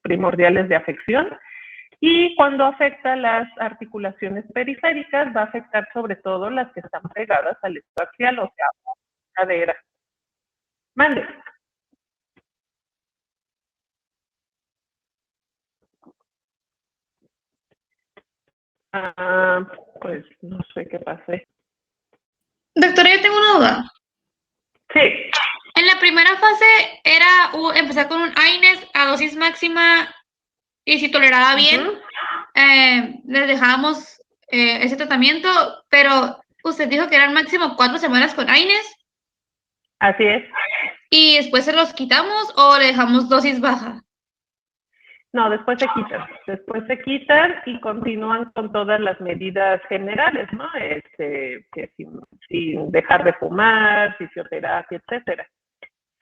primordiales de afección. Y cuando afecta las articulaciones periféricas, va a afectar sobre todo las que están pegadas al esto axial, o sea, cadera. Mande. Pues no sé qué pasé. Doctora, yo tengo una duda. Sí. En la primera fase era empezar con un AINES a dosis máxima y si toleraba bien, les dejábamos ese tratamiento, pero usted dijo que eran máximo 4 semanas con AINES. Así es. ¿Y después se los quitamos o le dejamos dosis baja? No, después se quitan y continúan con todas las medidas generales, ¿no? Que sin dejar de fumar, fisioterapia, etcétera.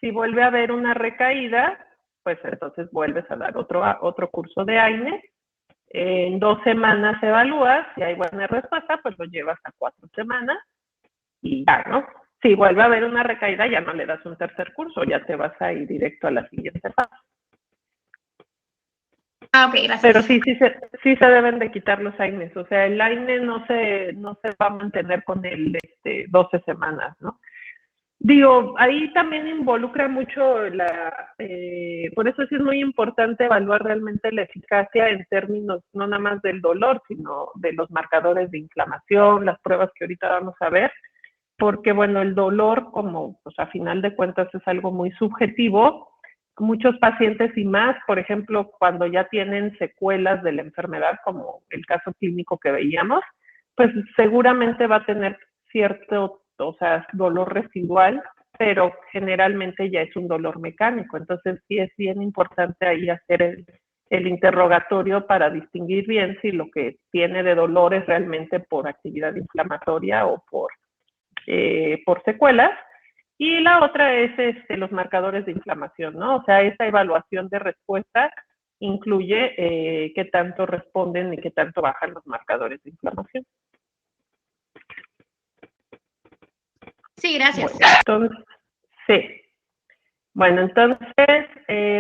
Si vuelve a haber una recaída, pues entonces vuelves a dar otro curso de AINES. En 2 semanas evalúas, si hay buena respuesta, pues lo llevas a 4 semanas y ya, ¿no? Si vuelve a haber una recaída, ya no le das un tercer curso, ya te vas a ir directo a la siguiente fase. Ah, ok, gracias. Pero sí se deben de quitar los AINES, o sea, el AINE no se va a mantener con el 12 semanas, ¿no? Digo, ahí también involucra mucho por eso sí es muy importante evaluar realmente la eficacia en términos no nada más del dolor, sino de los marcadores de inflamación, las pruebas que ahorita vamos a ver, porque bueno, el dolor, como pues a final de cuentas es algo muy subjetivo, muchos pacientes y más, por ejemplo, cuando ya tienen secuelas de la enfermedad, como el caso clínico que veíamos, pues seguramente va a tener cierto, o sea, dolor residual, pero generalmente ya es un dolor mecánico. Entonces sí es bien importante ahí hacer el interrogatorio para distinguir bien si lo que tiene de dolor es realmente por actividad inflamatoria o por secuelas. Y la otra es los marcadores de inflamación, ¿no? O sea, esa evaluación de respuesta incluye qué tanto responden y qué tanto bajan los marcadores de inflamación. Sí, gracias. Bueno, entonces, sí. Bueno, entonces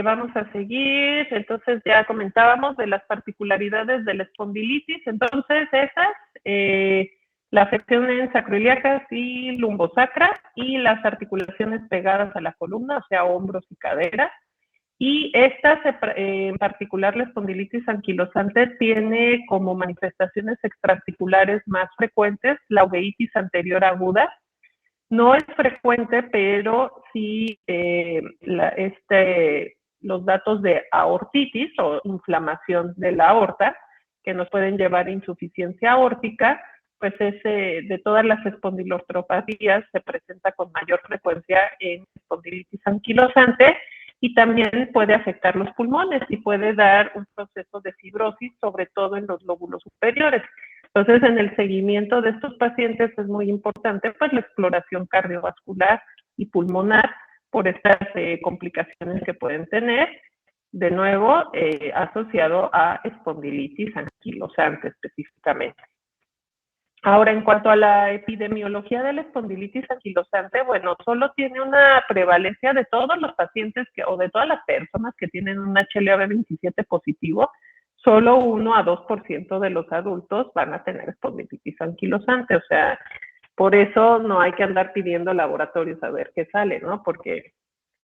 vamos a seguir. Entonces ya comentábamos de las particularidades de la espondilitis. Entonces esas, la afección en sacroiliacas y lumbosacra y las articulaciones pegadas a la columna, o sea, hombros y cadera. Y esta, en particular la espondilitis anquilosante, tiene como manifestaciones extraarticulares más frecuentes la uveitis anterior aguda. No es frecuente, pero sí los datos de aortitis o inflamación de la aorta, que nos pueden llevar a insuficiencia aórtica, pues de todas las espondiloartropatías se presenta con mayor frecuencia en espondilitis anquilosante y también puede afectar los pulmones y puede dar un proceso de fibrosis, sobre todo en los lóbulos superiores. Entonces, en el seguimiento de estos pacientes es muy importante pues la exploración cardiovascular y pulmonar por estas complicaciones que pueden tener, de nuevo, asociado a espondilitis anquilosante específicamente. Ahora, en cuanto a la epidemiología de la espondilitis anquilosante, bueno, solo tiene una prevalencia de todos los pacientes o de todas las personas que tienen un HLA-B27 positivo, solo 1 a 2% de los adultos van a tener espondilitis anquilosante. O sea, por eso no hay que andar pidiendo laboratorios a ver qué sale, ¿no? Porque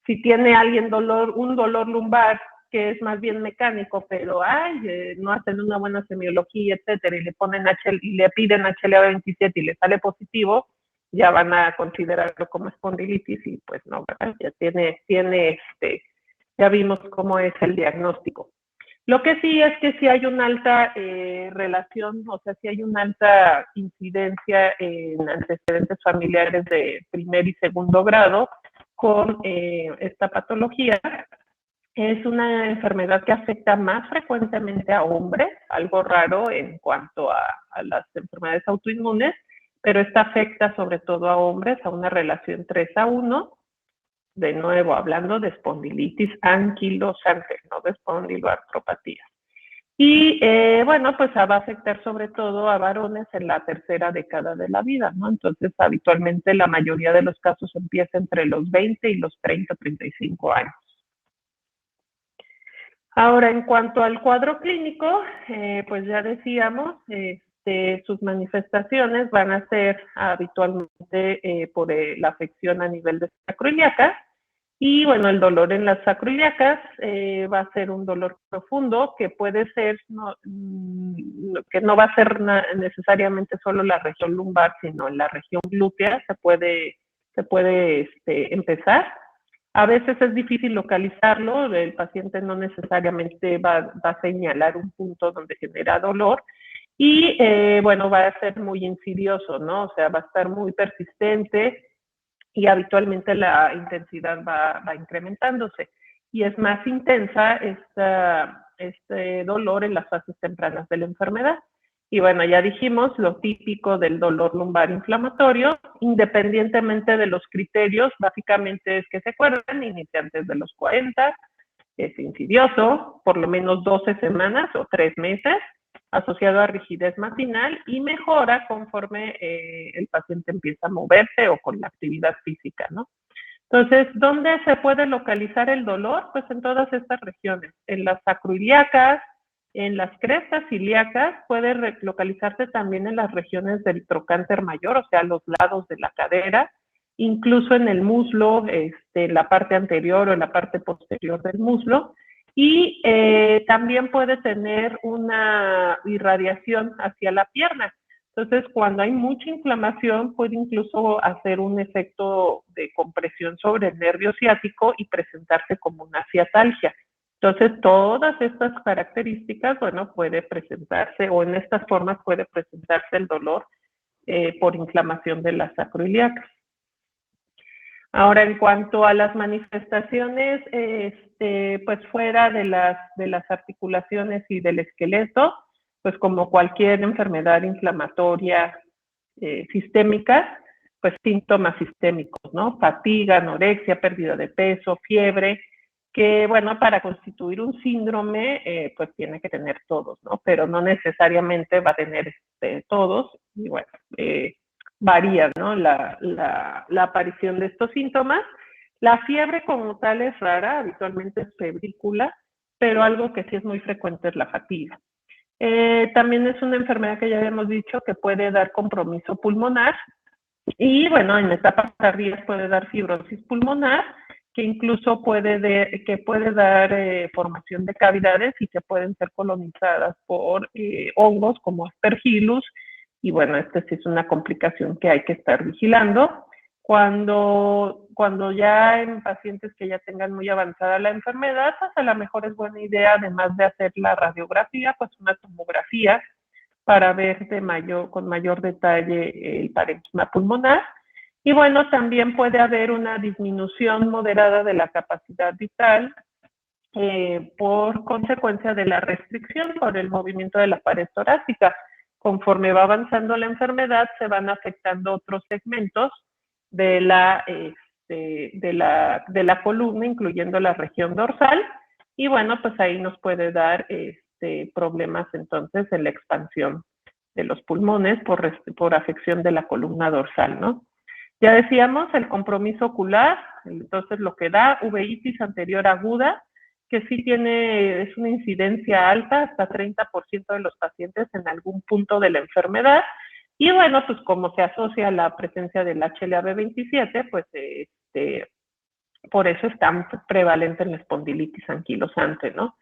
si tiene alguien un dolor lumbar que es más bien mecánico, pero no hacen una buena semiología, etcétera, y le ponen y le piden HLA-27 y le sale positivo, ya van a considerarlo como espondilitis y pues no, ¿verdad? Ya ya vimos cómo es el diagnóstico. Lo que sí es que sí hay una alta relación, o sea, sí hay una alta incidencia en antecedentes familiares de primer y segundo grado con esta patología. Es una enfermedad que afecta más frecuentemente a hombres, algo raro en cuanto a las enfermedades autoinmunes, pero esta afecta sobre todo a hombres a una relación 3:1. De nuevo, hablando de espondilitis anquilosante, no de espondiloartropatía. Y bueno, pues va a afectar sobre todo a varones en la tercera década de la vida, ¿no? Entonces, habitualmente la mayoría de los casos empieza entre los 20 y los 30, 35 años. Ahora, en cuanto al cuadro clínico, pues ya decíamos, sus manifestaciones van a ser habitualmente por la afección a nivel de sacroiliaca. Y bueno, el dolor en las sacroiliacas va a ser un dolor profundo que puede ser, que no va a ser necesariamente solo la región lumbar, sino en la región glútea se puede empezar. A veces es difícil localizarlo, el paciente no necesariamente va a señalar un punto donde genera dolor y bueno, va a ser muy insidioso, ¿no? O sea, va a estar muy persistente y habitualmente la intensidad va incrementándose. Y es más intensa este dolor en las fases tempranas de la enfermedad. Y bueno, ya dijimos lo típico del dolor lumbar inflamatorio, independientemente de los criterios, básicamente es que se acuerdan, inicia antes de los 40, es insidioso, por lo menos 12 semanas o 3 meses, asociado a rigidez matinal y mejora conforme el paciente empieza a moverse o con la actividad física, ¿no? Entonces, ¿dónde se puede localizar el dolor? Pues en todas estas regiones, en las sacroiliacas, en las crestas ilíacas, puede localizarse también en las regiones del trocánter mayor, o sea, los lados de la cadera, incluso en el muslo, en la parte anterior o en la parte posterior del muslo, y también puede tener una irradiación hacia la pierna. Entonces, cuando hay mucha inflamación, puede incluso hacer un efecto de compresión sobre el nervio ciático y presentarse como una ciatalgia. Entonces, todas estas características, bueno, puede presentarse, o en estas formas puede presentarse el dolor por inflamación de las sacroiliacas. Ahora, en cuanto a las manifestaciones, pues fuera de las articulaciones y del esqueleto, pues como cualquier enfermedad inflamatoria sistémica, pues síntomas sistémicos, ¿no? Fatiga, anorexia, pérdida de peso, fiebre, que bueno, para constituir un síndrome, pues tiene que tener todos, ¿no? Pero no necesariamente va a tener todos, y bueno, varía, ¿no? La aparición de estos síntomas. La fiebre como tal es rara, habitualmente es febrícula, pero algo que sí es muy frecuente es la fatiga. También es una enfermedad que ya habíamos dicho que puede dar compromiso pulmonar y bueno, en etapas tardías puede dar fibrosis pulmonar que incluso puede dar formación de cavidades y que pueden ser colonizadas por hongos como Aspergillus y bueno, esta sí es una complicación que hay que estar vigilando. Cuando ya en pacientes que ya tengan muy avanzada la enfermedad, pues a lo mejor es buena idea, además de hacer la radiografía, pues una tomografía para ver con mayor detalle el parénquima pulmonar. Y bueno, también puede haber una disminución moderada de la capacidad vital por consecuencia de la restricción por el movimiento de la pared torácica. Conforme va avanzando la enfermedad, se van afectando otros segmentos de la columna, incluyendo la región dorsal, y bueno, pues ahí nos puede dar problemas entonces en la expansión de los pulmones por afección de la columna dorsal, ¿no? Ya decíamos, el compromiso ocular, entonces lo que da uveitis anterior aguda, que sí es una incidencia alta, hasta 30% de los pacientes en algún punto de la enfermedad. Y bueno, pues como se asocia a la presencia del HLA-B27, pues por eso es tan prevalente en la espondilitis anquilosante, ¿no?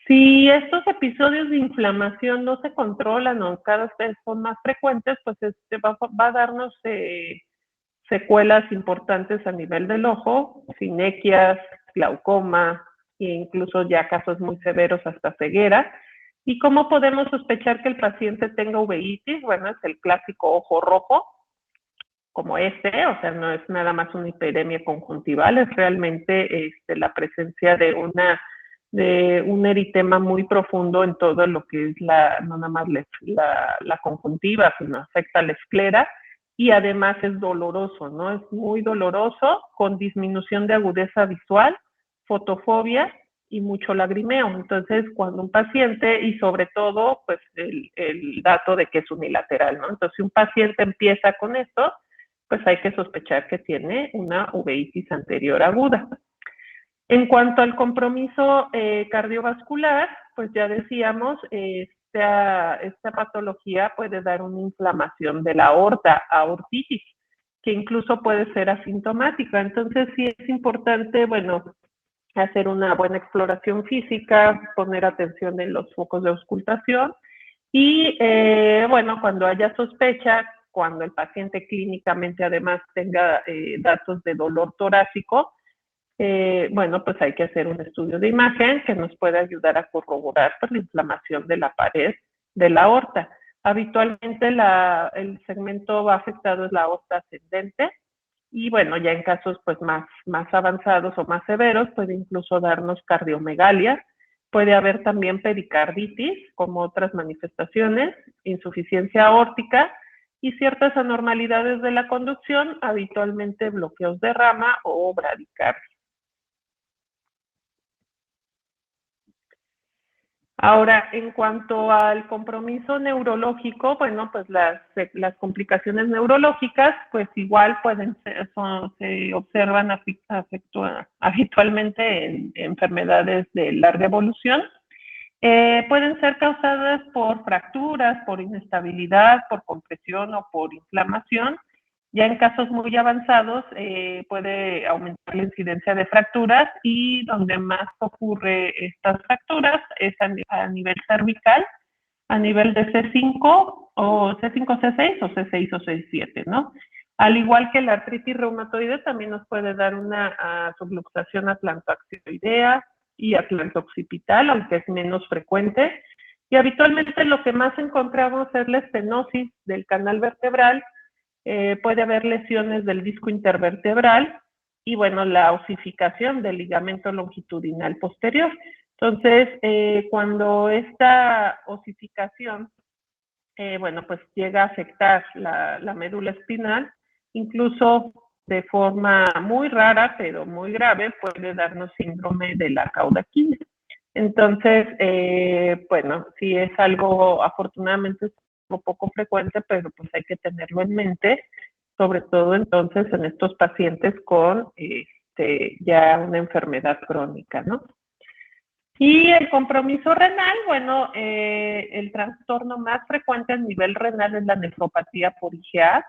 Si estos episodios de inflamación no se controlan o cada vez son más frecuentes, pues va a darnos secuelas importantes a nivel del ojo, sinequias, glaucoma e incluso ya casos muy severos hasta ceguera. ¿Y cómo podemos sospechar que el paciente tenga uveitis? Bueno, es el clásico ojo rojo, como o sea, no es nada más una hiperemia conjuntival, es realmente la presencia de un eritema muy profundo en todo lo que es no nada más la conjuntiva, sino afecta la esclera y además es doloroso, ¿no? Es muy doloroso, con disminución de agudeza visual, fotofobia y mucho lagrimeo. Entonces, cuando un paciente, y sobre todo, pues el dato de que es unilateral, ¿no? Entonces, si un paciente empieza con esto, pues hay que sospechar que tiene una uveitis anterior aguda. En cuanto al compromiso cardiovascular, pues ya decíamos, esta patología puede dar una inflamación de la aorta, aortitis, que incluso puede ser asintomática. Entonces sí es importante, bueno, hacer una buena exploración física, poner atención en los focos de auscultación y, bueno, cuando haya sospecha, cuando el paciente clínicamente además tenga datos de dolor torácico, bueno, pues hay que hacer un estudio de imagen que nos puede ayudar a corroborar pues, la inflamación de la pared de la aorta. Habitualmente el segmento afectado es la aorta ascendente y bueno, ya en casos pues más avanzados o más severos puede incluso darnos cardiomegalia. Puede haber también pericarditis como otras manifestaciones, insuficiencia aórtica y ciertas anormalidades de la conducción, habitualmente bloqueos de rama o bradicardia. Ahora, en cuanto al compromiso neurológico, bueno, pues las complicaciones neurológicas, pues igual se observan habitualmente en enfermedades de larga evolución. Pueden ser causadas por fracturas, por inestabilidad, por compresión o por inflamación. Ya en casos muy avanzados puede aumentar la incidencia de fracturas y donde más ocurre estas fracturas es a nivel cervical, a nivel de C5 o C5, C6 o C6 o C7, ¿no? Al igual que la artritis reumatoide también nos puede dar una subluxación atlantoaxioidea y atlanto-occipital, aunque es menos frecuente. Y habitualmente lo que más encontramos es la estenosis del canal vertebral. Puede haber lesiones del disco intervertebral y, bueno, la osificación del ligamento longitudinal posterior. Entonces, cuando esta osificación, bueno, pues llega a afectar la médula espinal, incluso de forma muy rara, pero muy grave, puede darnos síndrome de la cauda equina. Entonces, bueno, sí es algo, afortunadamente, un poco frecuente, pero pues hay que tenerlo en mente, sobre todo entonces en estos pacientes con ya una enfermedad crónica, ¿no? Y el compromiso renal, bueno, el trastorno más frecuente a nivel renal es la nefropatía por IgA.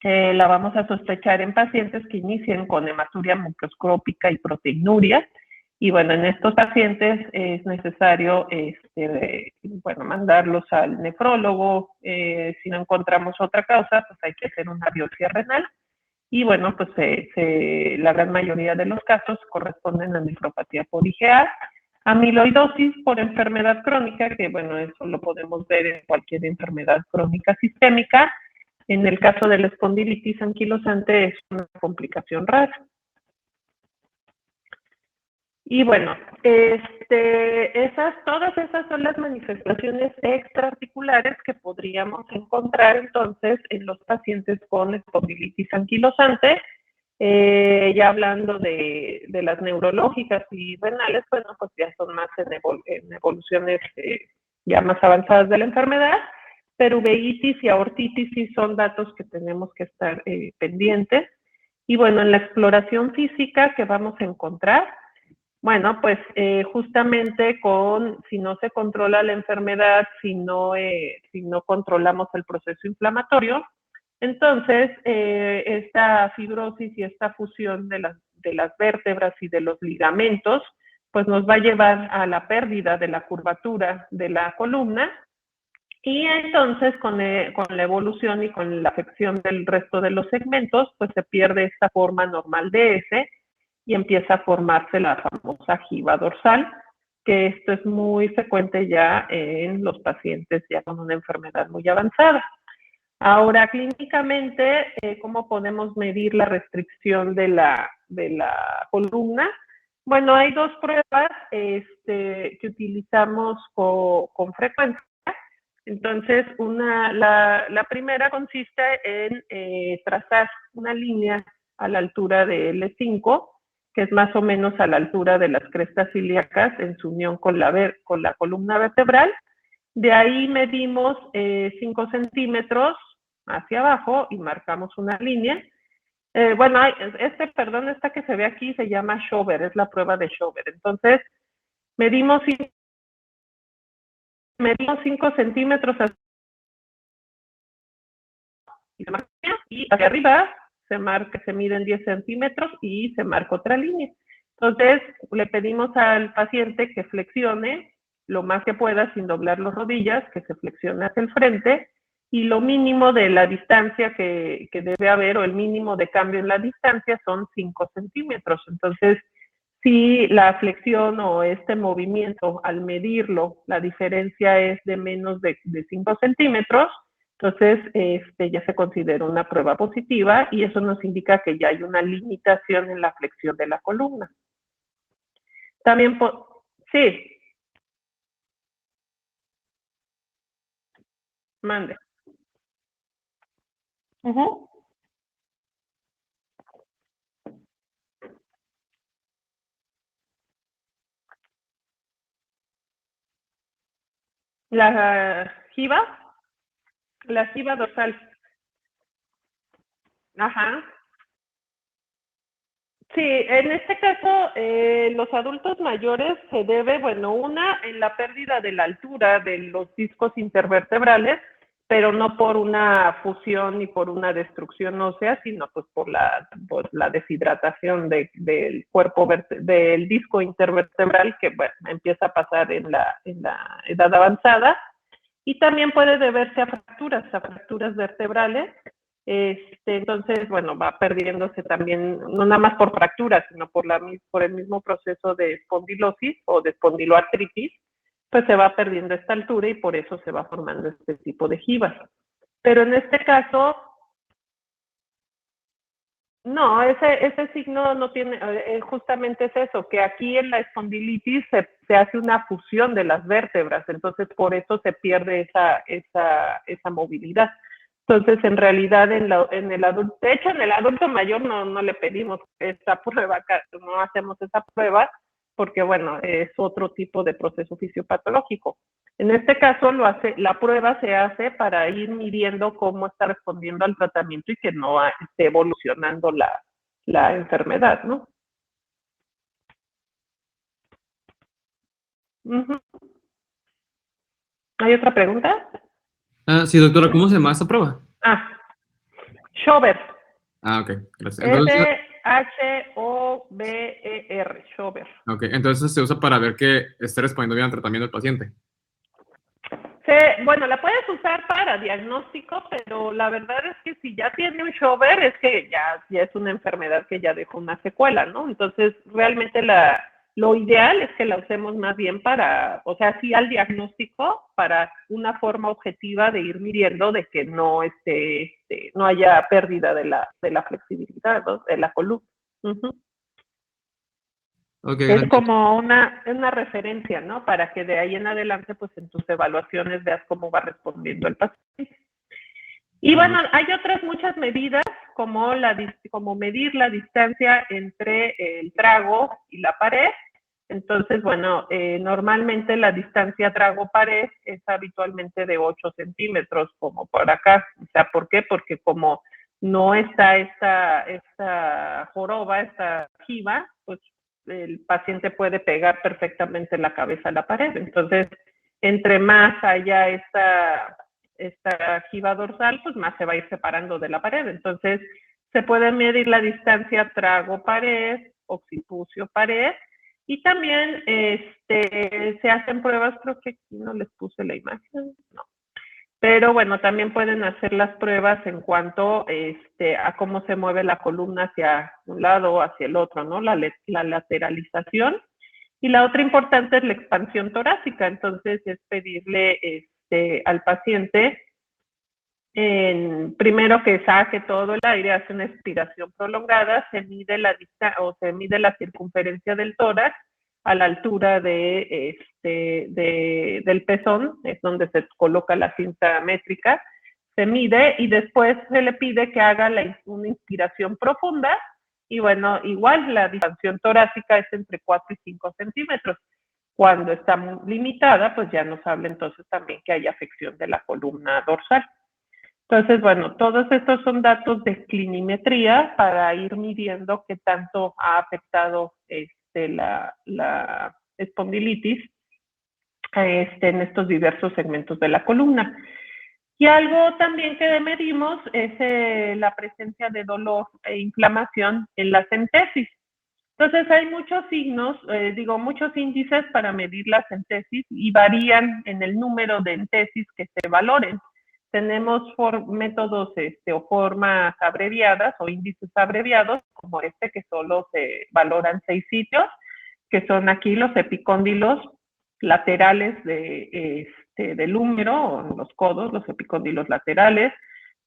La vamos a sospechar en pacientes que inician con hematuria mucoscópica y proteinuria. Y bueno, en estos pacientes es necesario bueno, mandarlos al nefrólogo. Si no encontramos otra causa, pues hay que hacer una biopsia renal. Y bueno, pues la gran mayoría de los casos corresponden a nefropatía por IgA. Amiloidosis por enfermedad crónica, que bueno, eso lo podemos ver en cualquier enfermedad crónica sistémica. En el caso de la espondilitis anquilosante es una complicación rara. Y bueno, todas esas son las manifestaciones extraarticulares que podríamos encontrar entonces en los pacientes con espondilitis anquilosante. Ya hablando de las neurológicas y renales, bueno, pues ya son más en evoluciones ya más avanzadas de la enfermedad, pero uveitis y aortitis sí son datos que tenemos que estar pendientes. Y bueno, en la exploración física que vamos a encontrar, bueno, pues justamente si no se controla la enfermedad, si no controlamos el proceso inflamatorio, entonces esta fibrosis y esta fusión de las vértebras y de los ligamentos, pues nos va a llevar a la pérdida de la curvatura de la columna y entonces con la evolución y con la afección del resto de los segmentos, pues se pierde esta forma normal de S y empieza a formarse la famosa jiba dorsal, que esto es muy frecuente ya en los pacientes ya con una enfermedad muy avanzada. Ahora, clínicamente, ¿cómo podemos medir la restricción de la columna? Bueno, hay dos pruebas que utilizamos con frecuencia. Entonces, la primera consiste en trazar una línea a la altura de L5, que es más o menos a la altura de las crestas ilíacas en su unión con la columna vertebral. De ahí medimos 5 centímetros hacia abajo y marcamos una línea. Bueno, perdón, esta que se ve aquí se llama Schober, es la prueba de Schober. Entonces, medimos 5 centímetros y hacia arriba se miden 10 centímetros y se marca otra línea. Entonces, le pedimos al paciente que flexione lo más que pueda sin doblar las rodillas, que se flexione hacia el frente, y lo mínimo de la distancia que debe haber, o el mínimo de cambio en la distancia, son 5 centímetros. Entonces, si la flexión o este movimiento, al medirlo, la diferencia es de menos de 5 centímetros, entonces ya se considera una prueba positiva y eso nos indica que ya hay una limitación en la flexión de la columna. También, sí, mande. La jiba dorsal. Ajá. Sí, en este caso, los adultos mayores se debe, bueno, una en la pérdida de la altura de los discos intervertebrales, pero no por una fusión ni por una destrucción ósea, sino pues por la deshidratación del cuerpo del disco intervertebral que bueno, empieza a pasar en la edad avanzada. Y también puede deberse a fracturas vertebrales. Entonces, bueno, va perdiéndose también, no nada más por fracturas, sino por el mismo proceso de espondilosis o de espondiloartritis, pues se va perdiendo esta altura y por eso se va formando este tipo de jibas. Pero en este caso, no, ese signo no tiene, justamente es eso, que aquí en la espondilitis se hace una fusión de las vértebras, entonces por eso se pierde esa movilidad. Entonces, en realidad, en el adulto, de hecho, en el adulto mayor no le pedimos esa prueba, no hacemos esa prueba, porque, bueno, es otro tipo de proceso fisiopatológico. En este caso, la prueba se hace para ir midiendo cómo está respondiendo al tratamiento y que no esté evolucionando la enfermedad, ¿no? ¿Hay otra pregunta? Sí, doctora, ¿cómo se llama esta prueba? Schober. Ok, gracias. Entonces, Schober, Schober. Ok, entonces se usa para ver que esté respondiendo bien al tratamiento del paciente. Bueno, la puedes usar para diagnóstico, pero la verdad es que si ya tiene un Schober es que ya es una enfermedad que ya dejó una secuela, ¿no? Entonces, realmente lo ideal es que la usemos más bien para, o sea, sí al diagnóstico, para una forma objetiva de ir midiendo de que no no haya pérdida de la flexibilidad, ¿no? De la columna. Okay, es como una referencia, ¿no? Para que de ahí en adelante, pues en tus evaluaciones veas cómo va respondiendo el paciente. Y bueno, hay otras muchas medidas, como medir la distancia entre el trago y la pared. Entonces, bueno, normalmente la distancia trago-pared es habitualmente de 8 centímetros, como por acá. O sea, ¿por qué? Porque como no está esta joroba, esta jiba, pues el paciente puede pegar perfectamente la cabeza a la pared. Entonces, entre más haya esta jiba dorsal, pues más se va a ir separando de la pared. Entonces, se puede medir la distancia trago-pared, occipucio-pared, y también se hacen pruebas, creo que aquí no les puse la imagen, no. Pero bueno, también pueden hacer las pruebas en cuanto a cómo se mueve la columna hacia un lado o hacia el otro, ¿no? La lateralización. Y la otra importante es la expansión torácica. Entonces, es pedirle al paciente primero que saque todo el aire, hace una expiración prolongada, se mide la circunferencia del tórax a la altura del pezón, es donde se coloca la cinta métrica, se mide y después se le pide que haga una inspiración profunda y bueno, igual la expansión torácica es entre 4 y 5 centímetros. Cuando está limitada, pues ya nos habla entonces también que hay afección de la columna dorsal. Entonces, bueno, todos estos son datos de clinimetría para ir midiendo qué tanto ha afectado la espondilitis en estos diversos segmentos de la columna. Y algo también que medimos es la presencia de dolor e inflamación en la centesis. Entonces hay muchos signos, muchos índices para medir la centesis y varían en el número de entesis que se valoren. Tenemos métodos o formas abreviadas o índices abreviados, como que solo se valoran 6 sitios, que son aquí los epicóndilos laterales del húmero, o los codos, los epicóndilos laterales,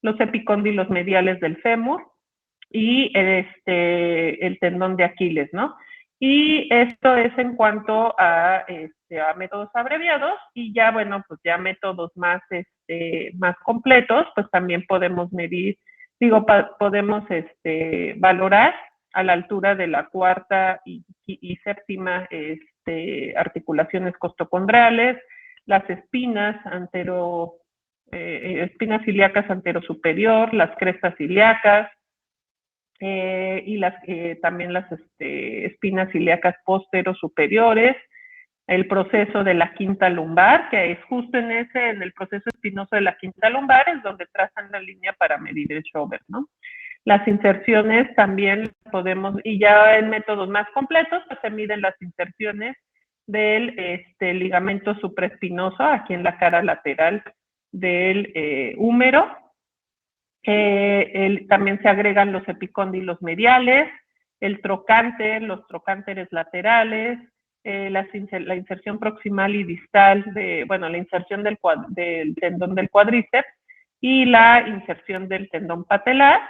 los epicóndilos mediales del fémur y el tendón de Aquiles, ¿no? Y esto es en cuanto a métodos abreviados, y ya, bueno, pues ya métodos más completos, pues también podemos medir, podemos valorar a la altura de la cuarta y séptima articulaciones costocondrales, las espinas espinas ilíacas anterosuperior, las crestas ilíacas, y también las espinas ilíacas posterosuperiores, el proceso de la quinta lumbar, que es justo en el proceso espinoso de la quinta lumbar, es donde trazan la línea para medir el shoulder, ¿no? Las inserciones también podemos, y ya en métodos más completos, pues se miden las inserciones del ligamento supraespinoso, aquí en la cara lateral del húmero. También se agregan los epicóndilos mediales, el trocánter, los trocánteres laterales, la inserción proximal y distal, la inserción del tendón del cuádriceps y la inserción del tendón patelar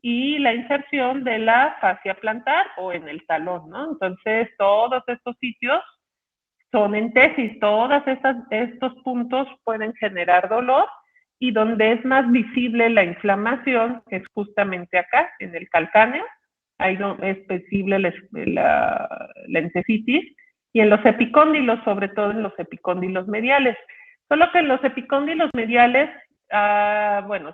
y la inserción de la fascia plantar o en el talón, ¿no? Entonces, todos estos sitios son entesis, todos estos puntos pueden generar dolor, y donde es más visible la inflamación es justamente acá, en el calcáneo, ahí es visible la encefalitis, y en los epicóndilos, sobre todo en los epicóndilos mediales. Solo que en los epicóndilos mediales,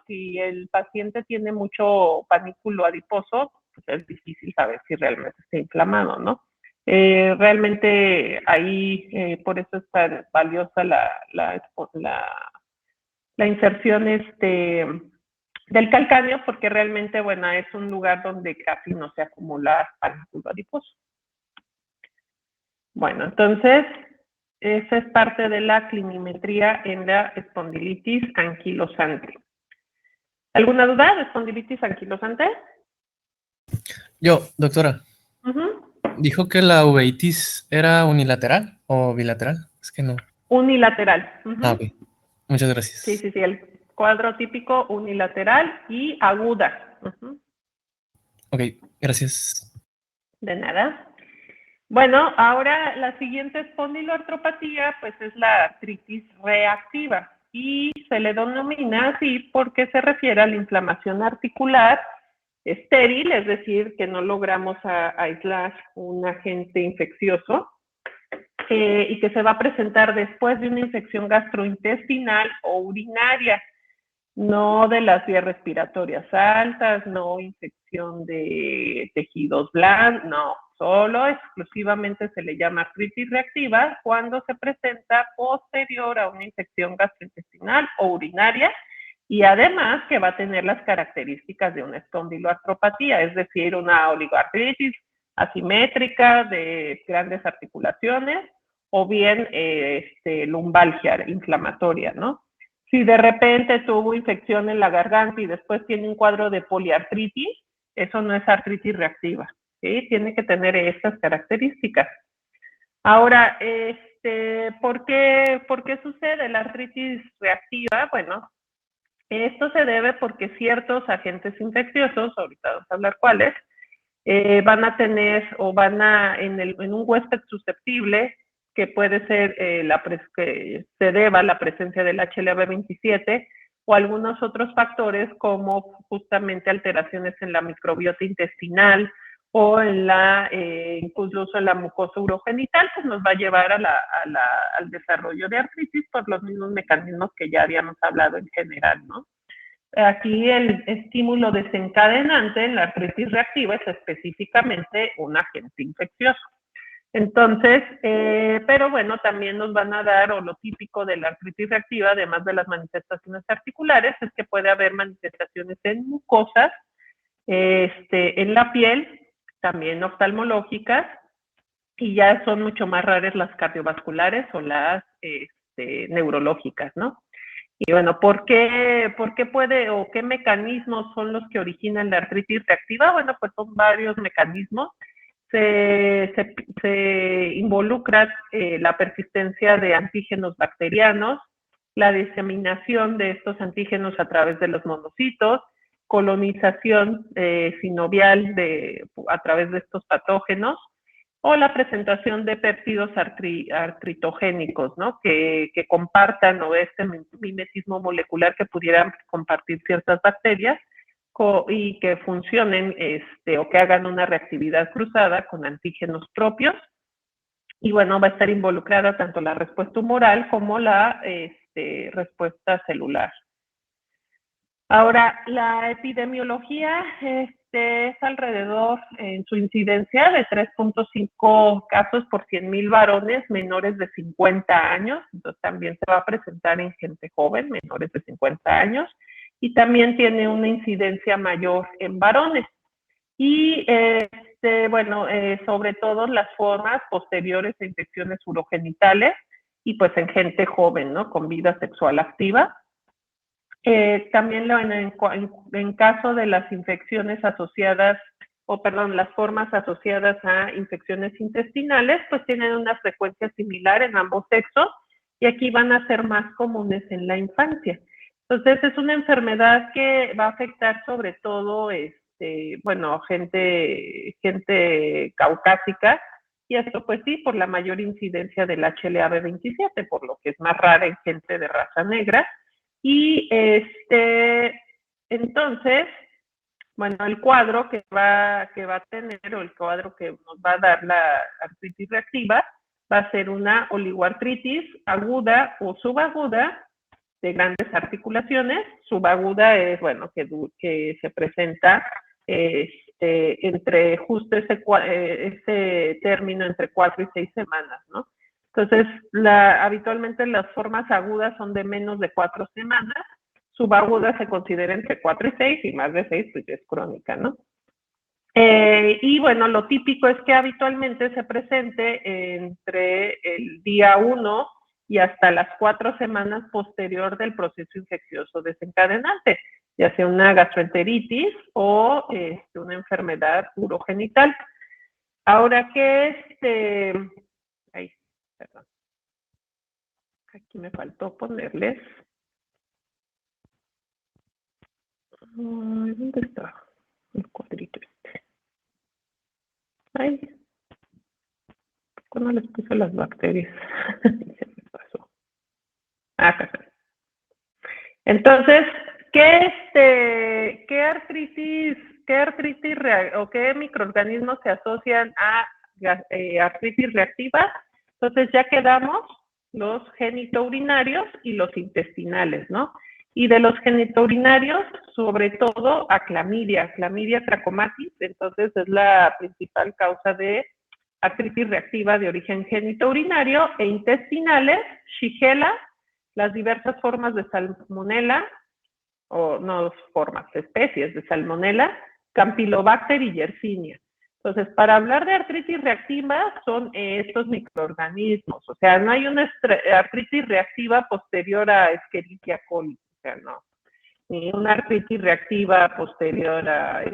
si el paciente tiene mucho panículo adiposo, pues es difícil saber si realmente está inflamado, ¿no? Realmente ahí, por eso es tan valiosa la inserción del calcáneo, porque realmente, es un lugar donde casi no se acumula panículo adiposo. Bueno, entonces, esa es parte de la clinimetría en la espondilitis anquilosante. ¿Alguna duda de espondilitis anquilosante? Yo, doctora. ¿Dijo que la uveitis era unilateral o bilateral? Es que no. Unilateral. Ok. Muchas gracias. Sí, el cuadro típico unilateral y aguda. Ok, gracias. De nada. Bueno, ahora la siguiente espondiloartropatía, pues es la artritis reactiva, y se le denomina así porque se refiere a la inflamación articular estéril, es decir, que no logramos aislar un agente infeccioso, y que se va a presentar después de una infección gastrointestinal o urinaria, no de las vías respiratorias altas, no infección de tejidos blandos, no, solo exclusivamente se le llama artritis reactiva cuando se presenta posterior a una infección gastrointestinal o urinaria, y además que va a tener las características de una espondiloartropatía, es decir, una oligoartritis asimétrica de grandes articulaciones, o bien lumbalgia inflamatoria, ¿no? Si de repente tuvo infección en la garganta y después tiene un cuadro de poliartritis, eso no es artritis reactiva, ¿sí? Tiene que tener estas características. Ahora, ¿por qué sucede la artritis reactiva? Bueno, esto se debe porque ciertos agentes infecciosos, ahorita vamos a hablar cuáles, van a tener o en un huésped susceptible, que puede ser que se deba a la presencia del HLA-B27 o algunos otros factores como justamente alteraciones en la microbiota intestinal o incluso en la mucosa urogenital, pues nos va a llevar al desarrollo de artritis por los mismos mecanismos que ya habíamos hablado en general, ¿no? Aquí el estímulo desencadenante en la artritis reactiva es específicamente un agente infeccioso. Entonces, pero bueno, también nos van a dar, o lo típico de la artritis reactiva, además de las manifestaciones articulares, es que puede haber manifestaciones en mucosas, en la piel, también oftalmológicas, y ya son mucho más raras las cardiovasculares o las neurológicas, ¿no? Y bueno, ¿por qué puede o qué mecanismos son los que originan la artritis reactiva? Bueno, pues son varios mecanismos. Se involucra la persistencia de antígenos bacterianos, la diseminación de estos antígenos a través de los monocitos, colonización sinovial a través de estos patógenos, o la presentación de péptidos artritogénicos, ¿no? Que compartan o este mimetismo molecular que pudieran compartir ciertas bacterias y que funcionen o que hagan una reactividad cruzada con antígenos propios. Y bueno, va a estar involucrada tanto la respuesta humoral como la respuesta celular. Ahora, la epidemiología es alrededor, en su incidencia, de 3.5 casos por 100,000 varones menores de 50 años. Entonces, también se va a presentar en gente joven, menores de 50 años. Y también tiene una incidencia mayor en varones. Y, bueno, sobre todo las formas posteriores a infecciones urogenitales y pues en gente joven, ¿no? Con vida sexual activa. También en caso de las infecciones asociadas, las formas asociadas a infecciones intestinales, pues tienen una frecuencia similar en ambos sexos y aquí van a ser más comunes en la infancia. Entonces es una enfermedad que va a afectar sobre todo, bueno, gente caucásica, y esto pues sí, por la mayor incidencia del HLA-B27, por lo que es más rara en gente de raza negra. Y entonces, bueno, el cuadro que va a tener, o el cuadro que nos va a dar la artritis reactiva, va a ser una oligoartritis aguda o subaguda de grandes articulaciones. Subaguda es, bueno, que se presenta entre justo ese término entre 4 y 6 semanas, ¿no? Entonces, habitualmente las formas agudas son de menos de 4 semanas, subaguda se considera entre 4 y 6, y más de 6 pues es crónica, ¿no? Y bueno, lo típico es que habitualmente se presente entre el día 1 y hasta las 4 semanas posterior del proceso infeccioso desencadenante, ya sea una gastroenteritis o una enfermedad urogenital. Ahora que perdón. Aquí me faltó ponerles. ¿Dónde está el cuadrito este? Ay, ¿cuándo les puse las bacterias? Se me pasó. Acá está. Entonces, ¿qué artritis o qué microorganismos se asocian a artritis reactiva? Entonces ya quedamos los genitourinarios y los intestinales, ¿no? Y de los genitourinarios, sobre todo a clamidia trachomatis, entonces es la principal causa de artritis reactiva de origen genitourinario, e intestinales, Shigella, las diversas formas de salmonela, o no formas, especies de salmonela, Campylobacter y Yersinia. Entonces, para hablar de artritis reactiva son estos microorganismos, o sea, no hay una artritis reactiva posterior a Escherichia coli, o sea, no, ni una artritis reactiva posterior a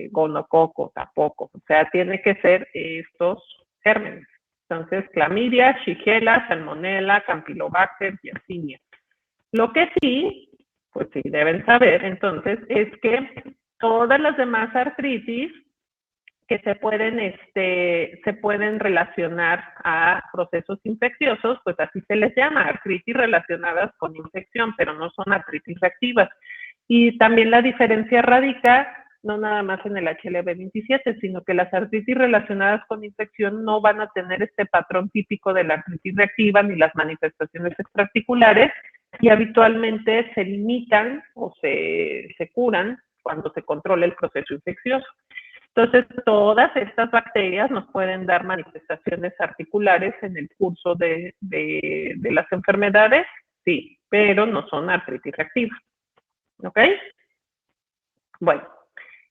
gonococo tampoco, o sea, tiene que ser estos gérmenes. Entonces, clamidia, Shigella, salmonella, Campylobacter, Yersinia. Lo que sí, pues sí deben saber, entonces, es que todas las demás artritis que se pueden relacionar a procesos infecciosos, pues así se les llama, artritis relacionadas con infección, pero no son artritis reactivas. Y también la diferencia radica no nada más en el HLA-B27, sino que las artritis relacionadas con infección no van a tener este patrón típico de la artritis reactiva ni las manifestaciones extraarticulares, y habitualmente se limitan o se curan cuando se controla el proceso infeccioso. Entonces, todas estas bacterias nos pueden dar manifestaciones articulares en el curso de las enfermedades, sí, pero no son artritis reactiva. ¿Ok? Bueno,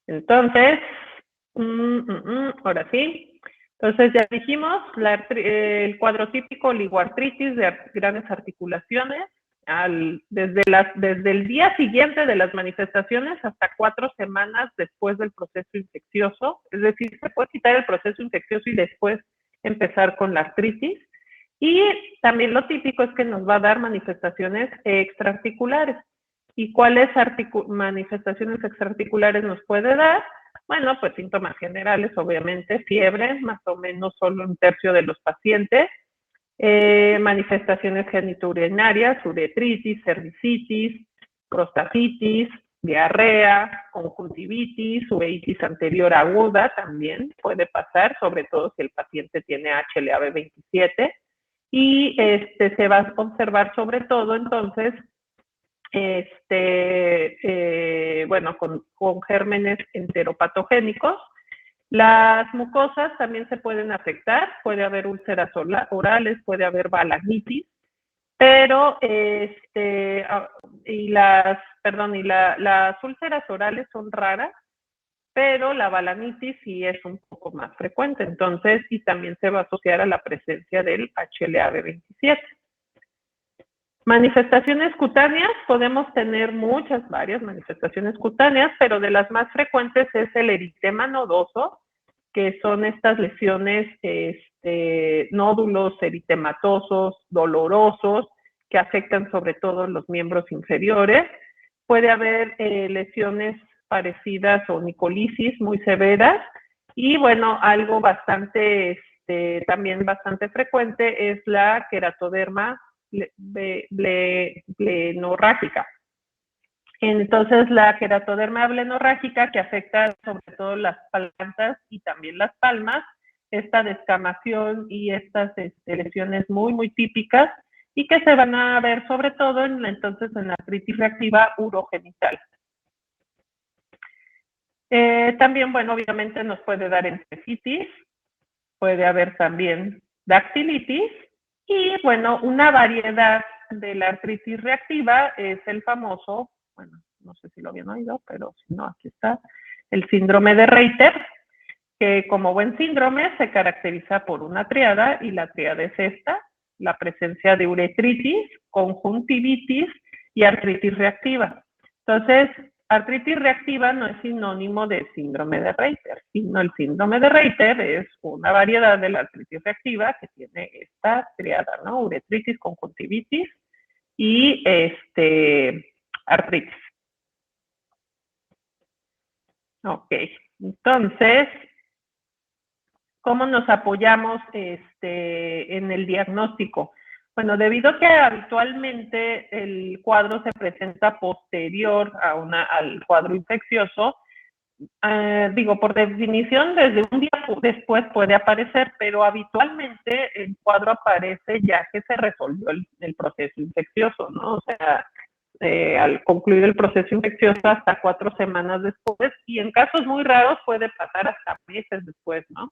entonces, ahora sí. Entonces, ya dijimos, el cuadro típico, oligoartritis de grandes articulaciones, desde el día siguiente de las manifestaciones hasta 4 semanas después del proceso infeccioso. Es decir, se puede quitar el proceso infeccioso y después empezar con la artritis. Y también lo típico es que nos va a dar manifestaciones extraarticulares. ¿Y cuáles manifestaciones extraarticulares nos puede dar? Bueno, pues síntomas generales, obviamente, fiebre, más o menos solo 1/3 de los pacientes, manifestaciones genitourinarias, uretritis, cervicitis, prostatitis, diarrea, conjuntivitis, uveitis anterior aguda también puede pasar, sobre todo si el paciente tiene HLA-B27, y se va a observar sobre todo entonces bueno, con gérmenes enteropatogénicos. Las mucosas también se pueden afectar, puede haber úlceras orales, puede haber balanitis, pero las úlceras orales son raras, pero la balanitis sí es un poco más frecuente, entonces, y también se va a asociar a la presencia del HLA-B27. Manifestaciones cutáneas, podemos tener varias manifestaciones cutáneas, pero de las más frecuentes es el eritema nodoso, que son estas lesiones, nódulos eritematosos, dolorosos, que afectan sobre todo los miembros inferiores. Puede haber lesiones parecidas o nicolisis muy severas, y bueno, algo también bastante frecuente es la queratoderma blenorrágica. Entonces, la queratoderma blenorrágica, que afecta sobre todo las plantas y también las palmas, esta descamación y estas lesiones muy, muy típicas, y que se van a ver sobre todo en la artritis reactiva urogenital. También, bueno, obviamente nos puede dar encefalitis, puede haber también dactilitis, y bueno, una variedad de la artritis reactiva es el famoso, bueno, no sé si lo habían oído, pero si no, aquí está, el síndrome de Reiter, que como buen síndrome se caracteriza por una tríada, y la tríada es esta: la presencia de uretritis, conjuntivitis y artritis reactiva. Entonces, artritis reactiva no es sinónimo de síndrome de Reiter, sino el síndrome de Reiter es una variedad de la artritis reactiva que tiene esta triada, ¿no? Uretritis, conjuntivitis y artritis. Ok, entonces, ¿cómo nos apoyamos en el diagnóstico? Bueno, debido a que habitualmente el cuadro se presenta posterior al cuadro infeccioso, por definición, desde un día después puede aparecer, pero habitualmente el cuadro aparece ya que se resolvió el proceso infeccioso, ¿no? O sea, al concluir el proceso infeccioso hasta 4 semanas después, y en casos muy raros puede pasar hasta meses después, ¿no?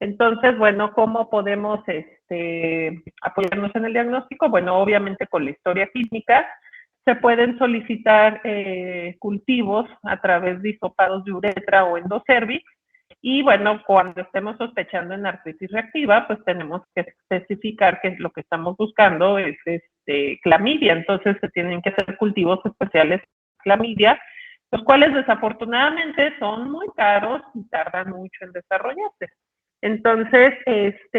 Entonces, bueno, ¿cómo podemos apoyarnos en el diagnóstico? Bueno, obviamente con la historia clínica. Se pueden solicitar cultivos a través de hisopados de uretra o endocervix, y bueno, cuando estemos sospechando en artritis reactiva, pues tenemos que especificar que lo que estamos buscando es clamidia. Entonces se tienen que hacer cultivos especiales de clamidia, los cuales desafortunadamente son muy caros y tardan mucho en desarrollarse. Entonces,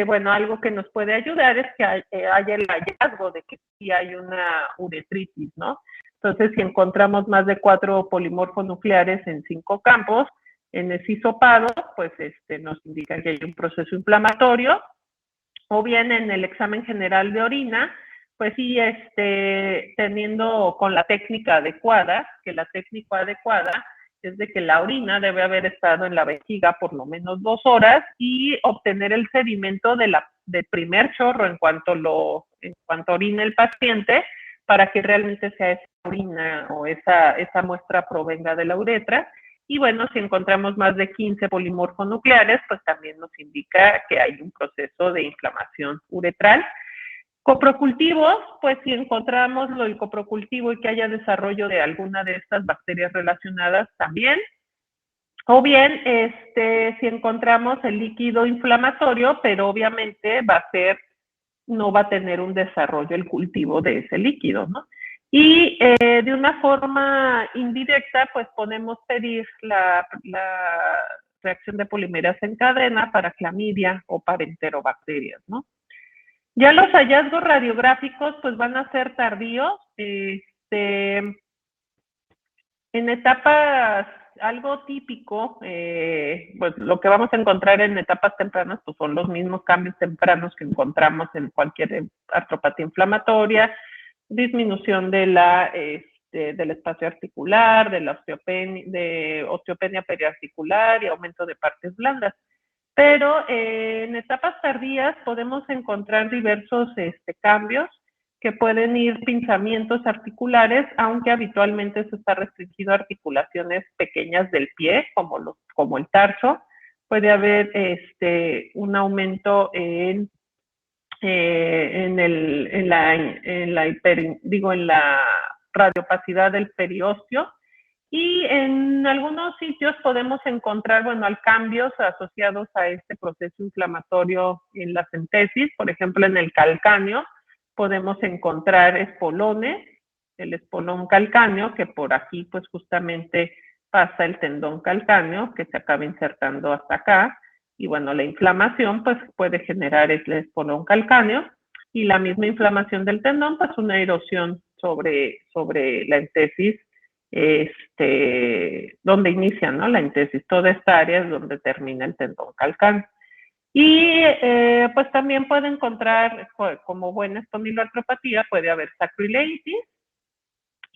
bueno, algo que nos puede ayudar es que haya el hallazgo de que sí hay una uretritis, ¿no? Entonces, si encontramos más de 4 polimorfonucleares en 5 campos, en ese hisopado, pues nos indica que hay un proceso inflamatorio, o bien en el examen general de orina, pues sí, teniendo con la técnica adecuada, que la técnica adecuada es de que la orina debe haber estado en la vejiga por lo menos 2 horas y obtener el sedimento del primer chorro en cuanto orine el paciente, para que realmente sea esa orina o esa muestra provenga de la uretra. Y bueno, si encontramos más de 15 polimorfonucleares, pues también nos indica que hay un proceso de inflamación uretral. Coprocultivos, pues si encontramos el coprocultivo y que haya desarrollo de alguna de estas bacterias relacionadas también. O bien, si encontramos el líquido inflamatorio, pero obviamente no va a tener un desarrollo el cultivo de ese líquido, ¿no? Y de una forma indirecta, pues podemos pedir la reacción de polimerasa en cadena para clamidia o para enterobacterias, ¿no? Ya los hallazgos radiográficos, pues van a ser tardíos, en etapas, algo típico, pues lo que vamos a encontrar en etapas tempranas, pues son los mismos cambios tempranos que encontramos en cualquier artropatía inflamatoria, disminución del espacio articular, de osteopenia periarticular y aumento de partes blandas. Pero en etapas tardías podemos encontrar diversos cambios que pueden ir pinzamientos articulares, aunque habitualmente eso está restringido a articulaciones pequeñas del pie, como el tarso. Puede haber un aumento en la radiopacidad del periósteo. Y en algunos sitios podemos encontrar, cambios asociados a este proceso inflamatorio en la entesis. Por ejemplo, en el calcáneo podemos encontrar espolones, el espolón calcáneo, que por aquí pues justamente pasa el tendón calcáneo, que se acaba insertando hasta acá. Y bueno, la inflamación pues puede generar el espolón calcáneo, y la misma inflamación del tendón, pues una erosión sobre la entesis, donde inicia, ¿no?, la entesis. Toda esta área es donde termina el tendón calcáneo. Y pues también puede encontrar, como buena espondiloartropatía, puede haber sacroileitis,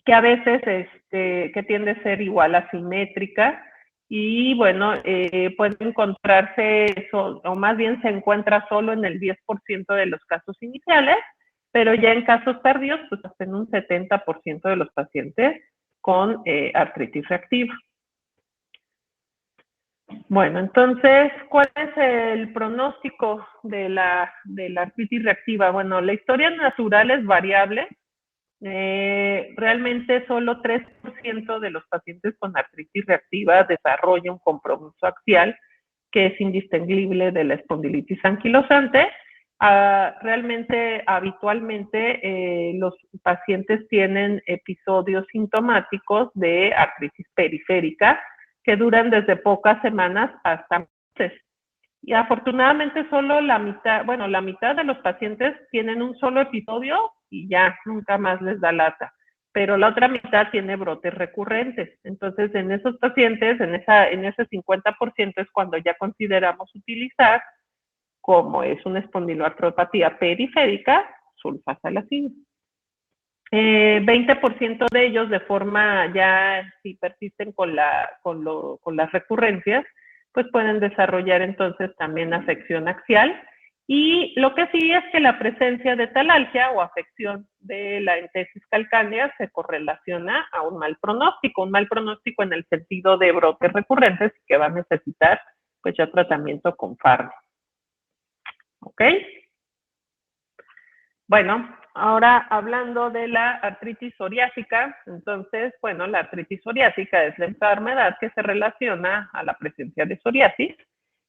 que a veces que tiende a ser igual asimétrica, y bueno, puede encontrarse eso, o más bien se encuentra solo en el 10% de los casos iniciales, pero ya en casos tardíos, pues hasta en un 70% de los pacientes con artritis reactiva. Bueno, entonces, ¿cuál es el pronóstico de la artritis reactiva? Bueno, la historia natural es variable. Realmente solo 3% de los pacientes con artritis reactiva desarrolla un compromiso axial que es indistinguible de la espondilitis anquilosante. Realmente, habitualmente, los pacientes tienen episodios sintomáticos de artritis periférica que duran desde pocas semanas hasta meses. Y afortunadamente solo la mitad de los pacientes tienen un solo episodio y ya nunca más les da lata, pero la otra mitad tiene brotes recurrentes. Entonces, en esos pacientes, en ese 50% es cuando ya consideramos utilizar, como es una espondiloartropatía periférica, sulfasalazina. 20% de ellos, de forma ya, si persisten con las recurrencias, pues pueden desarrollar entonces también afección axial. Y lo que sí es que la presencia de talalgia o afección de la entesis calcánea se correlaciona a un mal pronóstico en el sentido de brotes recurrentes que va a necesitar pues ya tratamiento con fármaco. ¿Ok? Bueno, ahora hablando de la artritis psoriásica, entonces, bueno, la artritis psoriásica es la enfermedad que se relaciona a la presencia de psoriasis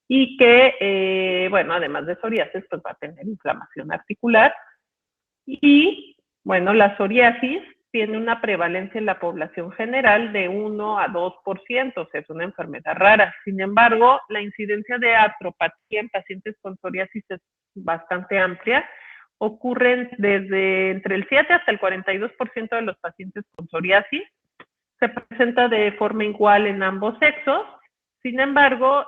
y que, bueno, además de psoriasis, pues va a tener inflamación articular. Y, bueno, la psoriasis tiene una prevalencia en la población general de 1 a 2%, o sea, es una enfermedad rara. Sin embargo, la incidencia de artropatía en pacientes con psoriasis es bastante amplia. Ocurren desde entre el 7 hasta el 42% de los pacientes con psoriasis. Se presenta de forma igual en ambos sexos. Sin embargo,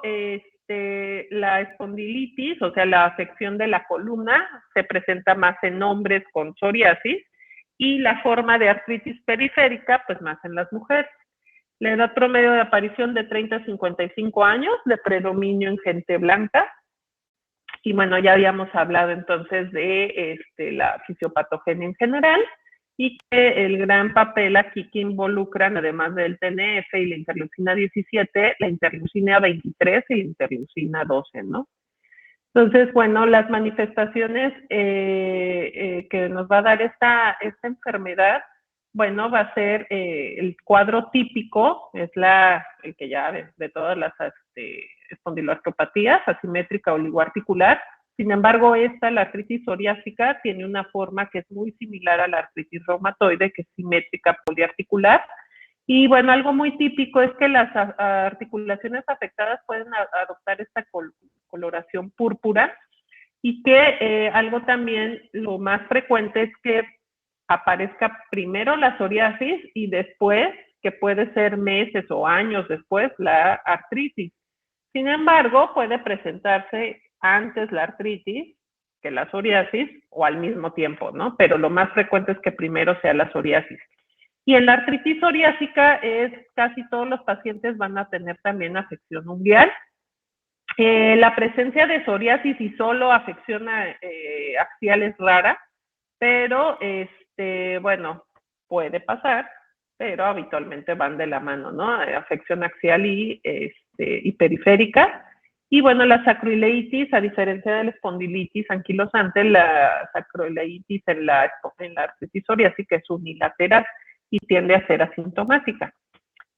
la espondilitis, o sea, la afección de la columna, se presenta más en hombres con psoriasis, y la forma de artritis periférica, pues más en las mujeres. La edad promedio de aparición de 30 a 55 años, de predominio en gente blanca. Y bueno, ya habíamos hablado entonces de la fisiopatogenia en general. y que el gran papel aquí que involucran, además del TNF y la interleucina 17, la interleucina 23 y la interleucina 12, ¿no? Entonces, bueno, las manifestaciones que nos va a dar esta enfermedad, bueno, va a ser el cuadro típico, es el que ya de todas las espondiloartropatías, asimétrica oligoarticular. Sin embargo, la artritis psoriásica, tiene una forma que es muy similar a la artritis reumatoide, que es simétrica poliarticular. Y bueno, algo muy típico es que las articulaciones afectadas pueden adoptar esta coloración púrpura y que algo también lo más frecuente es que aparezca primero la psoriasis y después, que puede ser meses o años después, la artritis. Sin embargo, puede presentarse antes la artritis que la psoriasis o al mismo tiempo, ¿no? Pero lo más frecuente es que primero sea la psoriasis. Y en la artritis psoriásica casi todos los pacientes van a tener también afección unguial. La presencia de psoriasis y solo afección axial es rara, pero bueno, puede pasar, pero habitualmente van de la mano, ¿no? Afección axial y periférica. Y bueno, la sacroileitis, a diferencia de la espondilitis anquilosante, la sacroileitis en la artritis psoriásica es unilateral y tiende a ser asintomática.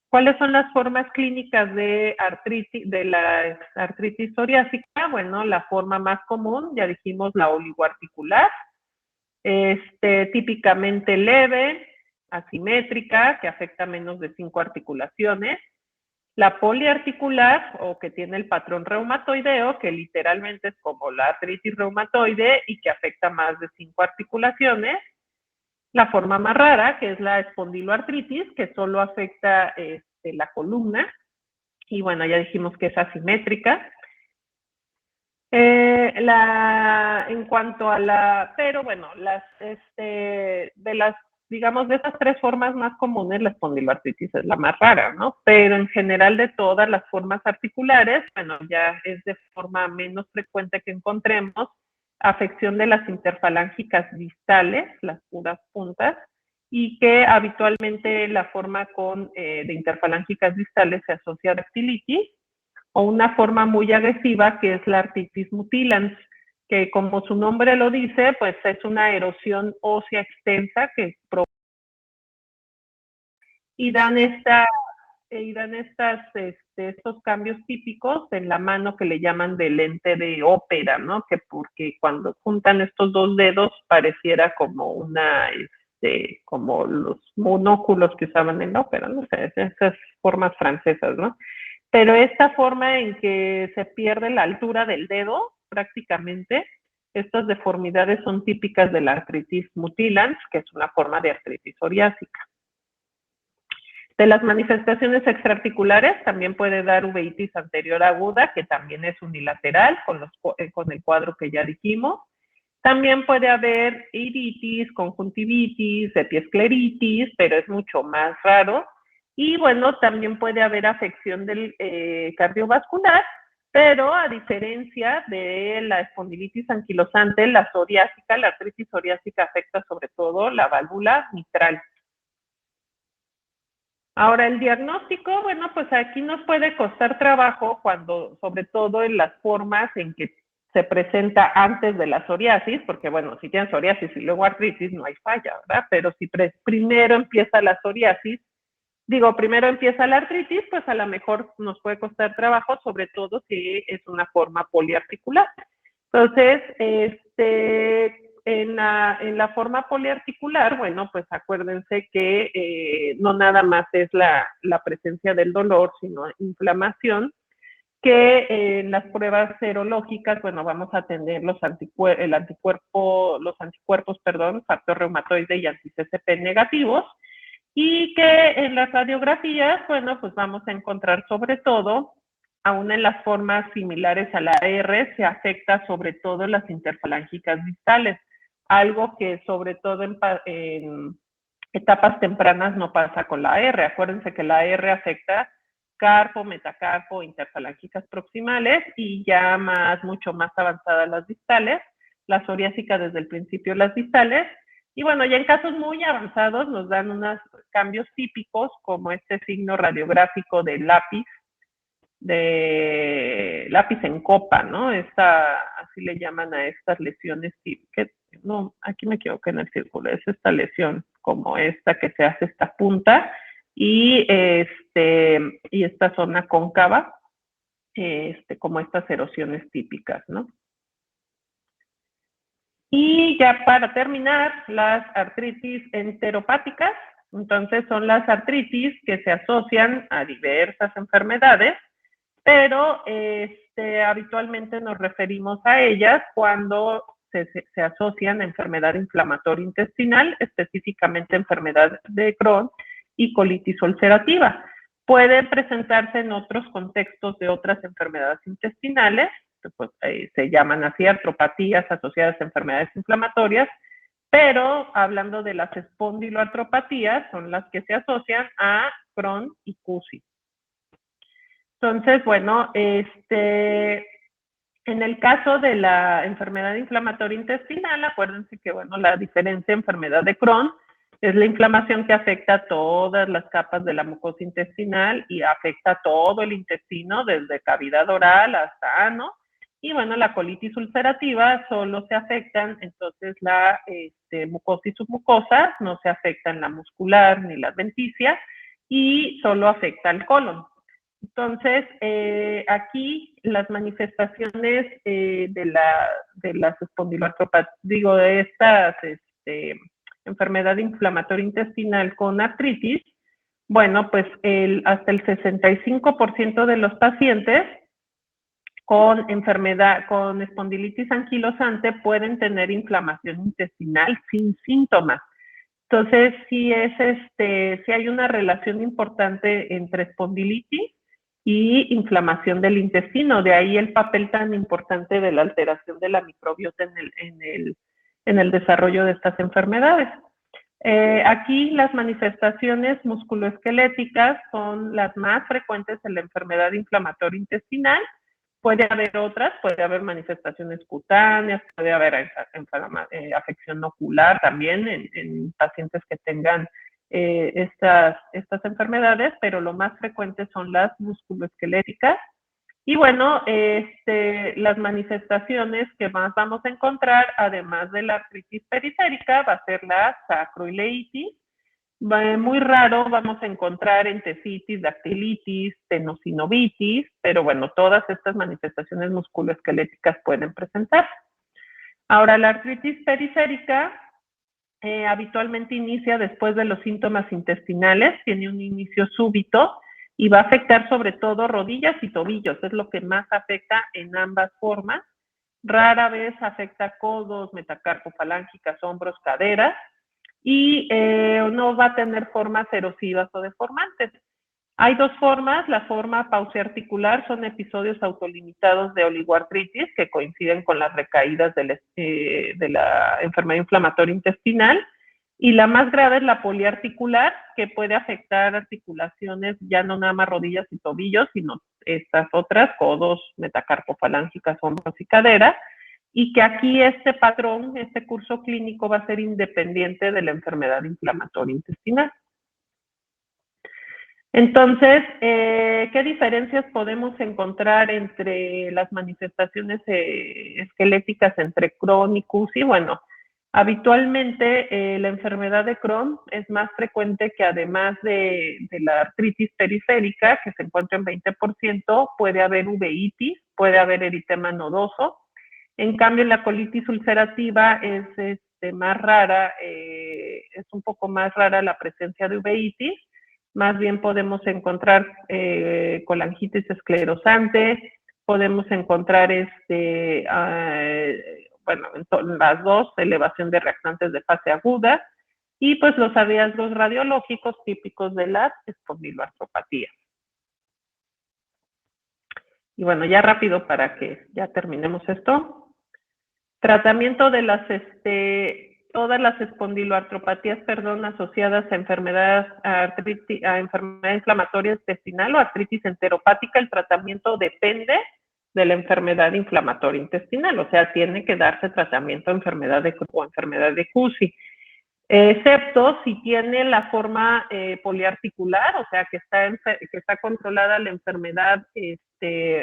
¿Cuáles son las formas clínicas de la artritis psoriásica? Bueno, la forma más común, ya dijimos, la oligoarticular, típicamente leve, asimétrica, que afecta menos de 5 articulaciones. La poliarticular, o que tiene el patrón reumatoideo, que literalmente es como la artritis reumatoide y que afecta más de 5 articulaciones. La forma más rara, que es la espondiloartritis, que solo afecta la columna. Y bueno, ya dijimos que es asimétrica. En cuanto a pero bueno, digamos, de esas 3 formas más comunes, la espondiloartritis es la más rara, ¿no? Pero en general, de todas las formas articulares, bueno, ya es de forma menos frecuente que encontremos afección de las interfalángicas distales, las puras puntas, y que habitualmente la forma de interfalángicas distales se asocia a dactilitis, o una forma muy agresiva que es la artritis mutilans, que como su nombre lo dice, pues es una erosión ósea extensa que provoca y dan estos cambios típicos en la mano que le llaman de lente de ópera, ¿no? Que porque cuando juntan estos 2 dedos pareciera como como los monóculos que usaban en la ópera, ¿no? O sea, esas formas francesas, ¿no? Pero esta forma en que se pierde la altura del dedo, prácticamente, estas deformidades son típicas de la artritis mutilans, que es una forma de artritis psoriásica. De las manifestaciones extraarticulares también puede dar uveitis anterior aguda, que también es unilateral, con el cuadro que ya dijimos. También puede haber iritis, conjuntivitis, epiescleritis, pero es mucho más raro. Y bueno, también puede haber afección del cardiovascular, pero a diferencia de la espondilitis anquilosante, la artritis psoriásica afecta sobre todo la válvula mitral. Ahora, el diagnóstico, bueno, pues aquí nos puede costar trabajo sobre todo en las formas en que se presenta antes de la psoriasis, porque bueno, si tienen psoriasis y luego artritis, no hay falla, ¿verdad? Pero si primero empieza la psoriasis, primero empieza la artritis, pues a lo mejor nos puede costar trabajo, sobre todo si es una forma poliarticular. Entonces, en la forma poliarticular, bueno, pues acuérdense que no nada más es la presencia del dolor, sino inflamación, que en las pruebas serológicas, bueno, vamos a tener los anticuerpos, factor reumatoide y anti-CCP negativos, y que en las radiografías, bueno, pues vamos a encontrar sobre todo, aún en las formas similares a la R, se afecta sobre todo las interfalángicas distales, algo que sobre todo en etapas tempranas no pasa con la R. Acuérdense que la R afecta carpo, metacarpo, interfalángicas proximales, y ya mucho más avanzadas las distales. La psoriásica desde el principio las distales, Y bueno, ya en casos muy avanzados nos dan unos cambios típicos como este signo radiográfico de lápiz en copa, ¿no? Así le llaman a estas lesiones típicas. No, aquí me equivoqué en el círculo, es esta lesión como esta que se hace esta punta y esta zona cóncava, como estas erosiones típicas, ¿no? Y ya para terminar, las artritis enteropáticas. Entonces son las artritis que se asocian a diversas enfermedades, pero habitualmente nos referimos a ellas cuando se asocian a enfermedad inflamatoria intestinal, específicamente enfermedad de Crohn y colitis ulcerativa. Pueden presentarse en otros contextos de otras enfermedades intestinales, pues, se llaman así artropatías asociadas a enfermedades inflamatorias, pero hablando de las espondiloartropatías, son las que se asocian a Crohn y CUSI. Entonces, bueno, en el caso de la enfermedad inflamatoria intestinal, acuérdense que, bueno, la diferencia de enfermedad de Crohn es la inflamación que afecta a todas las capas de la mucosa intestinal y afecta a todo el intestino, desde cavidad oral hasta ano. Y bueno, la colitis ulcerativa solo se afectan, entonces la mucosa y submucosa, no se afectan la muscular ni la adventicia y solo afecta al colon. Entonces, aquí las manifestaciones de las espondiloartropatías, de estas enfermedad inflamatoria intestinal con artritis, bueno, pues hasta el 65% de los pacientes con espondilitis anquilosante pueden tener inflamación intestinal sin síntomas. Entonces, sí hay una relación importante entre espondilitis y inflamación del intestino. De ahí el papel tan importante de la alteración de la microbiota en el desarrollo de estas enfermedades. Aquí las manifestaciones musculoesqueléticas son las más frecuentes en la enfermedad inflamatoria intestinal. Puede haber otras, puede haber manifestaciones cutáneas, puede haber afección ocular también en pacientes que tengan estas enfermedades, pero lo más frecuente son las musculoesqueléticas. Y bueno, las manifestaciones que más vamos a encontrar, además de la artritis periférica, va a ser la sacroileitis. Muy raro vamos a encontrar entesitis, dactilitis, tenosinovitis, pero bueno, todas estas manifestaciones musculoesqueléticas pueden presentarse. Ahora, la artritis periférica habitualmente inicia después de los síntomas intestinales, tiene un inicio súbito y va a afectar sobre todo rodillas y tobillos, es lo que más afecta en ambas formas. Rara vez afecta codos, metacarpofalángicas, hombros, caderas, y no va a tener formas erosivas o deformantes. Hay dos formas. La forma pausiarticular son episodios autolimitados de oligoartritis que coinciden con las recaídas de la enfermedad inflamatoria intestinal. Y la más grave es la poliarticular, que puede afectar articulaciones, ya no nada más rodillas y tobillos, sino estas otras, codos, metacarpofalángicas, hombros y cadera. Y que aquí este patrón, este curso clínico va a ser independiente de la enfermedad inflamatoria intestinal. Entonces, ¿qué diferencias podemos encontrar entre las manifestaciones esqueléticas entre Crohn y CUSI? Bueno, habitualmente la enfermedad de Crohn es más frecuente que además de la artritis periférica, que se encuentra en 20%, puede haber uveitis, puede haber eritema nodoso. En cambio, la colitis ulcerativa es más rara, es un poco más rara la presencia de uveitis. Más bien podemos encontrar colangitis esclerosante, podemos encontrar las dos, elevación de reactantes de fase aguda, y pues los hallazgos radiológicos típicos de las espondiloartropatías. Y bueno, ya rápido para que ya terminemos esto. Tratamiento de todas las espondiloartropatías, asociadas a enfermedad inflamatoria intestinal o artritis enteropática. El tratamiento depende de la enfermedad inflamatoria intestinal, o sea, tiene que darse tratamiento a enfermedad de CUSI. excepto si tiene la forma poliarticular, o sea, que está controlada la enfermedad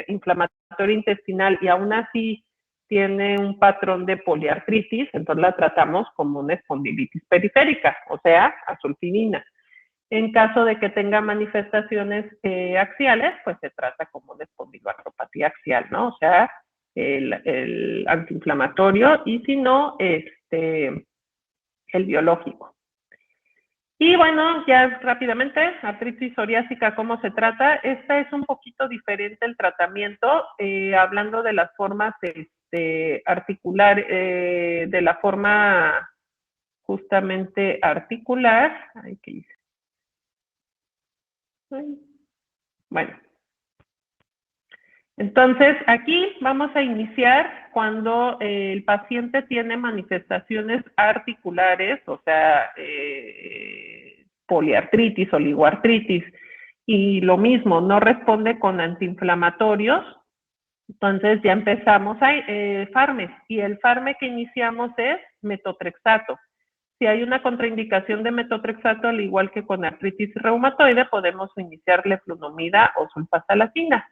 inflamatoria intestinal y aún así tiene un patrón de poliartritis, entonces la tratamos como una espondilitis periférica, o sea, azulfidina. En caso de que tenga manifestaciones axiales, pues se trata como una espondiloartropatía axial, ¿no? O sea, el antiinflamatorio y si no, el biológico. Y bueno, ya rápidamente, artritis psoriásica, ¿cómo se trata? Esta es un poquito diferente el tratamiento, hablando de las formas articular, de la forma justamente articular. Ay, ¿qué hice? Bueno. Entonces, aquí vamos a iniciar cuando el paciente tiene manifestaciones articulares, o sea, poliartritis, oligoartritis, y lo mismo, no responde con antiinflamatorios. Entonces ya empezamos a farmes, y el farme que iniciamos es metotrexato. Si hay una contraindicación de metotrexato, al igual que con artritis reumatoide, podemos iniciar leflunomida o sulfasalazina.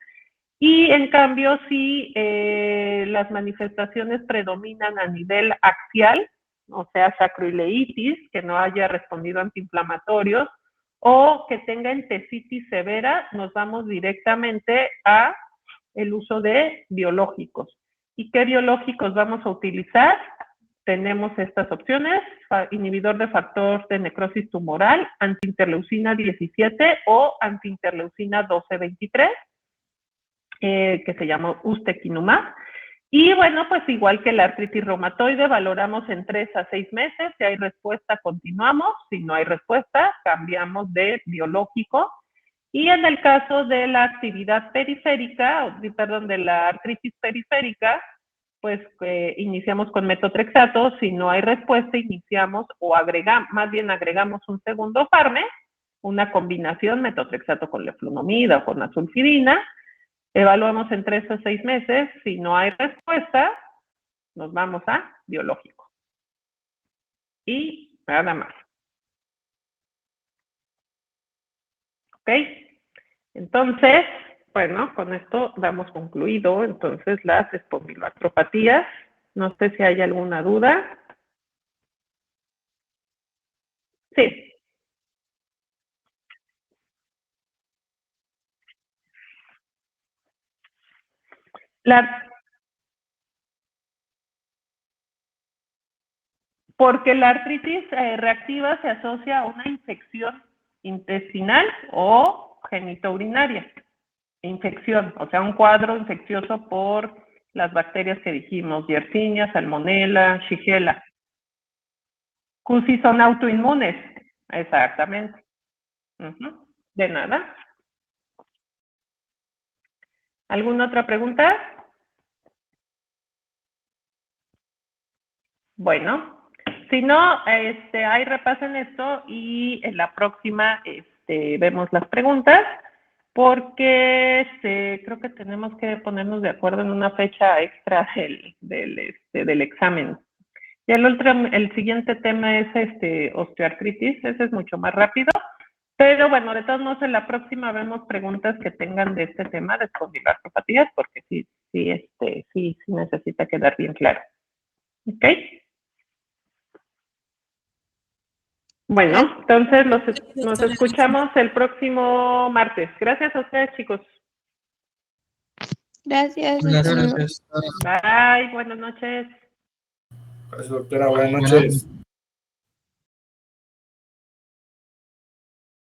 Y en cambio, si las manifestaciones predominan a nivel axial, o sea, sacroileitis, que no haya respondido a antiinflamatorios, o que tenga entesitis severa, nos vamos directamente a el uso de biológicos. ¿Y qué biológicos vamos a utilizar? Tenemos estas opciones: inhibidor de factor de necrosis tumoral, antiinterleucina 17 o antiinterleucina 12-23, que se llama ustekinumab. Y bueno, pues igual que la artritis reumatoide, valoramos en 3 a 6 meses. Si hay respuesta, continuamos. Si no hay respuesta, cambiamos de biológico. Y en el caso de la actividad periférica, perdón, de la artritis periférica, pues iniciamos con metotrexato. Si no hay respuesta, iniciamos o agregamos un segundo farme, una combinación metotrexato con leflunomida o con azulfidina. Evaluamos en 3 a 6 meses. Si no hay respuesta, nos vamos a biológico. Y nada más. ¿Ok? Entonces, bueno, con esto damos concluido entonces las espondiloartropatías. No sé si hay alguna duda. Sí. Porque la artritis reactiva se asocia a una infección intestinal o genitourinaria. Infección, o sea, un cuadro infeccioso por las bacterias que dijimos: Yersinia, Salmonella, Shigella. CUSI son autoinmunes, exactamente. De nada. ¿Alguna otra pregunta? Bueno, si no, ahí repasen esto y en la próxima vemos las preguntas, porque creo que tenemos que ponernos de acuerdo en una fecha extra del examen. Y el siguiente tema es osteoartritis. Ese es mucho más rápido. Pero bueno, de todos modos, en la próxima vemos preguntas que tengan de este tema de espondiloartropatías, porque sí necesita quedar bien claro. ¿Ok? Bueno, entonces nos escuchamos el próximo martes. Gracias a ustedes, chicos. Gracias. Gracias. Bye, buenas noches. Gracias, doctora. Buenas noches.